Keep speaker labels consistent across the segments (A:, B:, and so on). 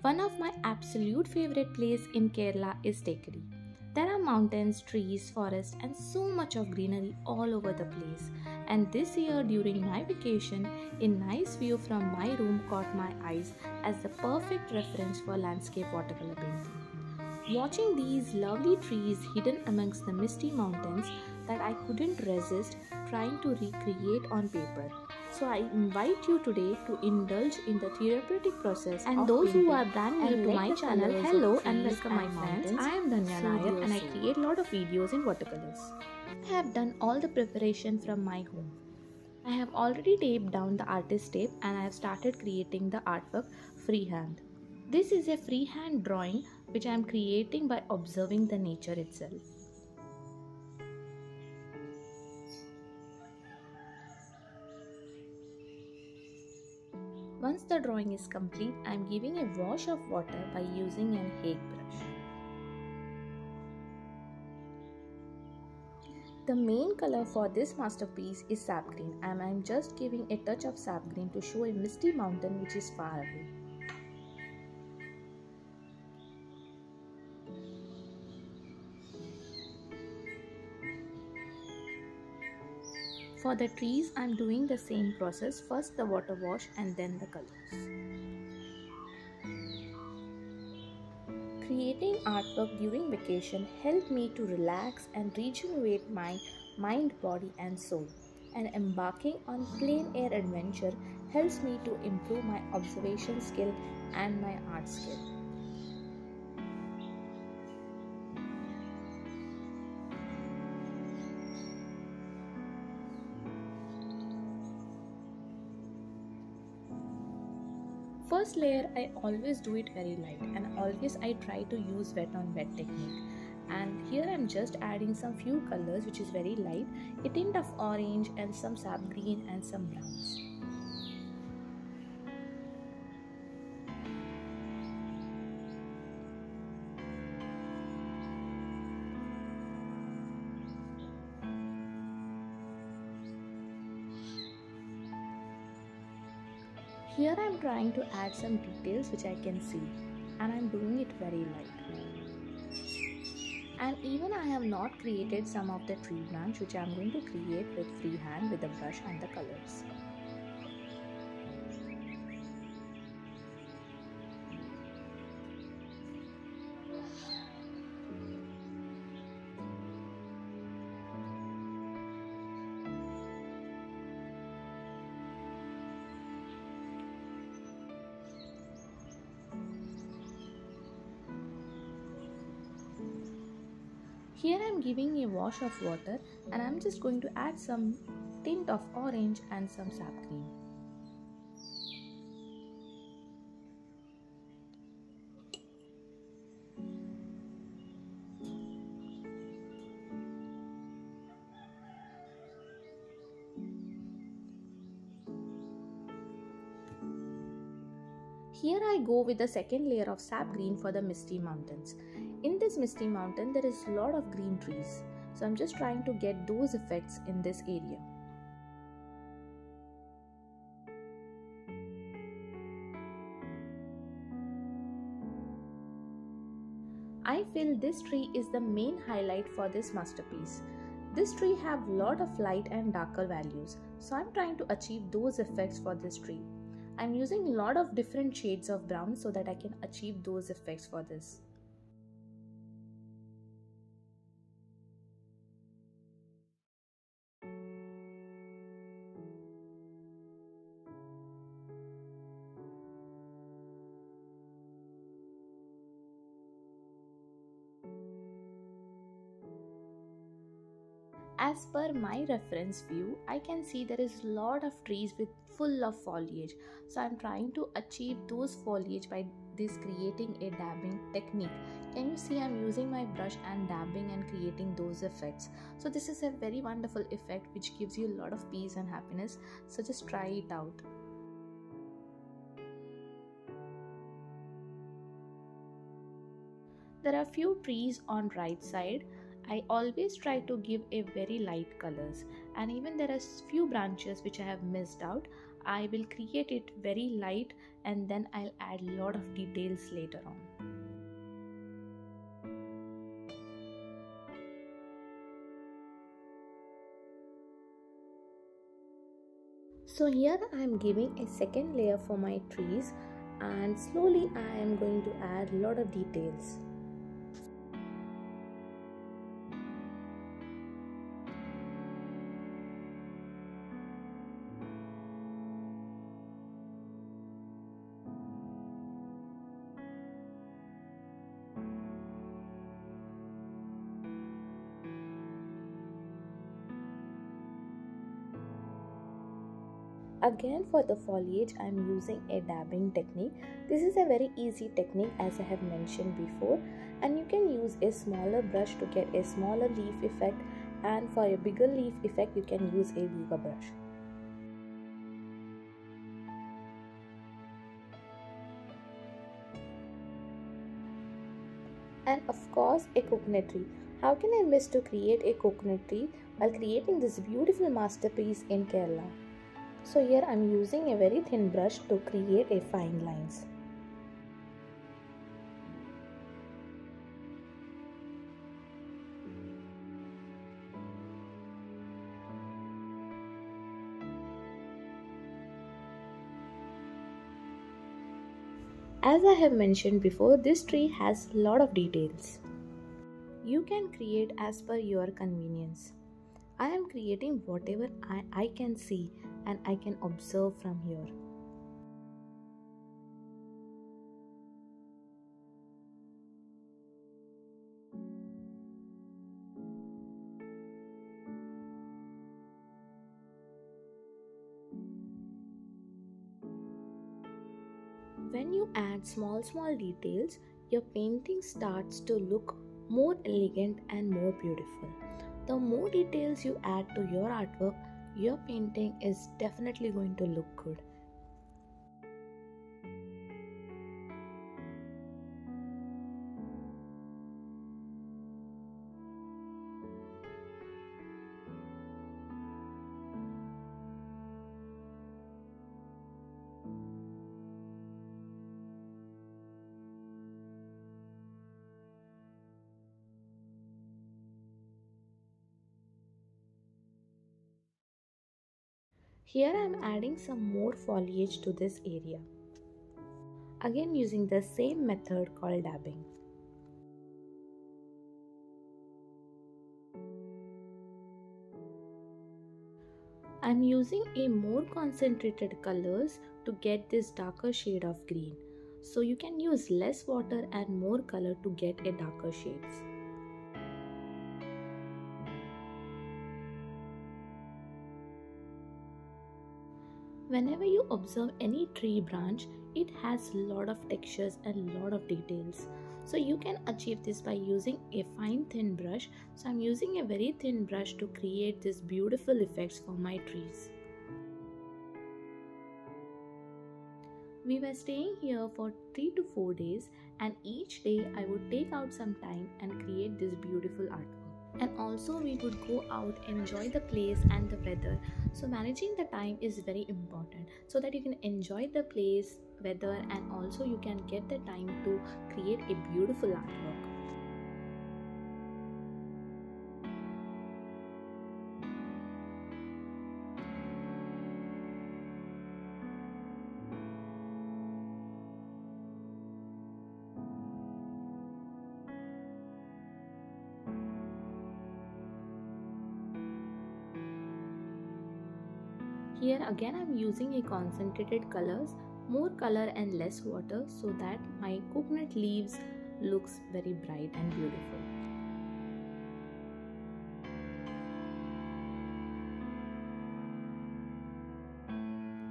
A: One of my absolute favorite place in Kerala is Thekaddy. There are mountains, trees, forests and so much of greenery all over the place. And this year during my vacation, a nice view from my room caught my eyes as the perfect reference for landscape watercolor painting. Watching these lovely trees hidden amongst the misty mountains that I couldn't resist trying to recreate on paper. So I invite you today to indulge in the therapeutic process. And those who are brand new to my channel, hello and welcome my friends. I am Dhanya Nair and I create a lot of videos in watercolors. I have done all the preparation from my home. I have already taped down the artist tape and I have started creating the artwork freehand. This is a freehand drawing which I am creating by observing the nature itself. Once the drawing is complete, I am giving a wash of water by using an egg brush. The main color for this masterpiece is sap green and I am just giving a touch of sap green to show a misty mountain which is far away. For the trees, I am doing the same process, first the water wash and then the colors. Creating artwork during vacation helped me to relax and rejuvenate my mind, body and soul. And embarking on plein air adventure helps me to improve my observation skill and my art skill. First layer I always do it very light and always I try to use wet on wet technique, and here I am just adding some few colors which is very light, a tint of orange and some sap green and some browns. Here I am trying to add some details which I can see and I am doing it very light. And even I have not created some of the tree branch which I am going to create with freehand with the brush and the colors. Here I am giving a wash of water and I am just going to add some tint of orange and some sap green. Here I go with the second layer of sap green for the misty mountains. In this misty mountain there is a lot of green trees, so I'm just trying to get those effects in this area. I feel this tree is the main highlight for this masterpiece. This tree have lot of light and darker values, so I'm trying to achieve those effects for this tree. I'm using a lot of different shades of brown so that I can achieve those effects for this. As per my reference view, I can see there is a lot of trees with full of foliage. So I'm trying to achieve those foliage by this creating a dabbing technique. Can you see I'm using my brush and dabbing and creating those effects. So this is a very wonderful effect which gives you a lot of peace and happiness. So just try it out. There are few trees on right side. I always try to give a very light colors, and even there are few branches which I have missed out. I will create it very light and then I'll add a lot of details later on. So here I am giving a second layer for my trees, and slowly I am going to add a lot of details. Again, for the foliage I am using a dabbing technique. This is a very easy technique as I have mentioned before, and you can use a smaller brush to get a smaller leaf effect, and for a bigger leaf effect you can use a bigger brush. And of course a coconut tree. How can I miss to create a coconut tree while creating this beautiful masterpiece in Kerala? So here I am using a very thin brush to create a fine lines. As I have mentioned before, this tree has a lot of details. You can create as per your convenience. I am creating whatever I can see and I can observe from here. When you add small details, your painting starts to look more elegant and more beautiful. The more details you add to your artwork, your painting is definitely going to look good. Here I am adding some more foliage to this area. Again using the same method called dabbing. I am using a more concentrated colors to get this darker shade of green. So you can use less water and more color to get a darker shades. Whenever you observe any tree branch, it has a lot of textures and a lot of details. So you can achieve this by using a fine thin brush. So I'm using a very thin brush to create these beautiful effects for my trees. We were staying here for 3 to 4 days, and each day I would take out some time and create this beautiful artwork. And also we would go out, enjoy the place and the weather. So managing the time is very important so that you can enjoy the place, weather, and also you can get the time to create a beautiful artwork. Here again I am using a concentrated colors, more color and less water, so that my coconut leaves looks very bright and beautiful.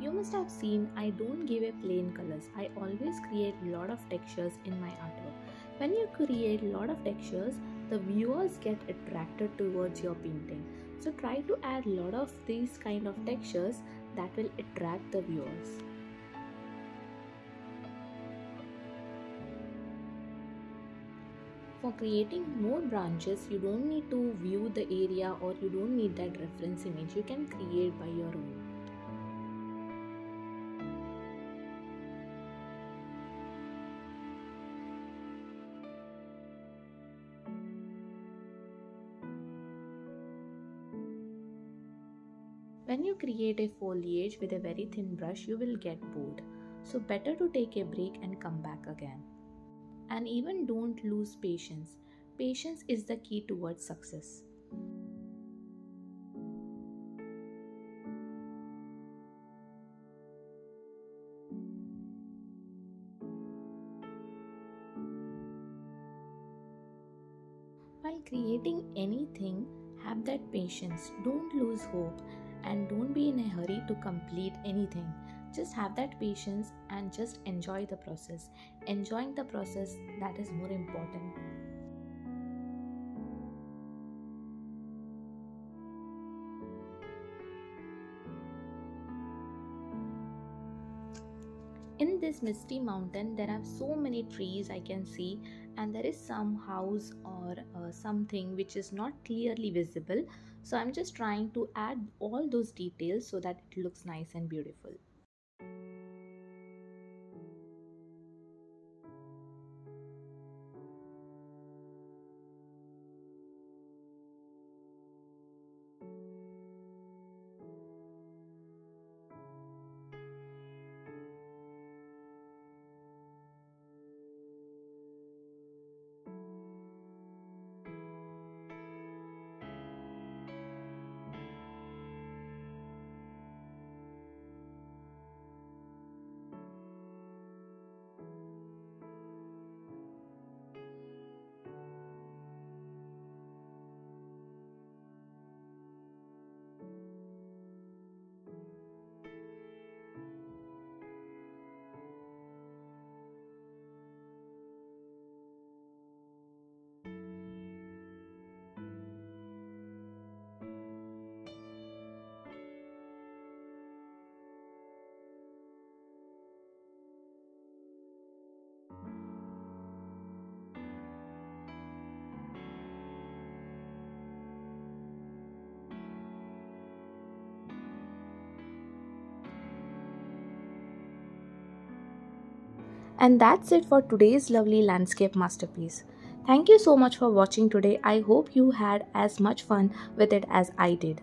A: You must have seen I don't give a plain colors. I always create a lot of textures in my artwork. When you create a lot of textures, the viewers get attracted towards your painting. So try to add a lot of these kind of textures that will attract the viewers. For creating more branches, you don't need to view the area or you don't need that reference image. You can create by your own. When you create a foliage with a very thin brush, you will get bored. So better to take a break and come back again. And even don't lose patience. Patience is the key towards success. While creating anything, have that patience. Don't lose hope and don't be in a hurry to complete anything. Just have that patience and just enjoy the process. Enjoying the process, that is more important. In this misty mountain, there are so many trees I can see, and there is some house or something which is not clearly visible. So I'm just trying to add all those details so that it looks nice and beautiful. And that's it for today's lovely landscape masterpiece. Thank you so much for watching today. I hope you had as much fun with it as I did.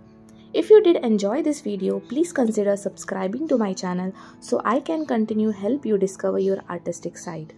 A: If you did enjoy this video, please consider subscribing to my channel so I can continue help you discover your artistic side.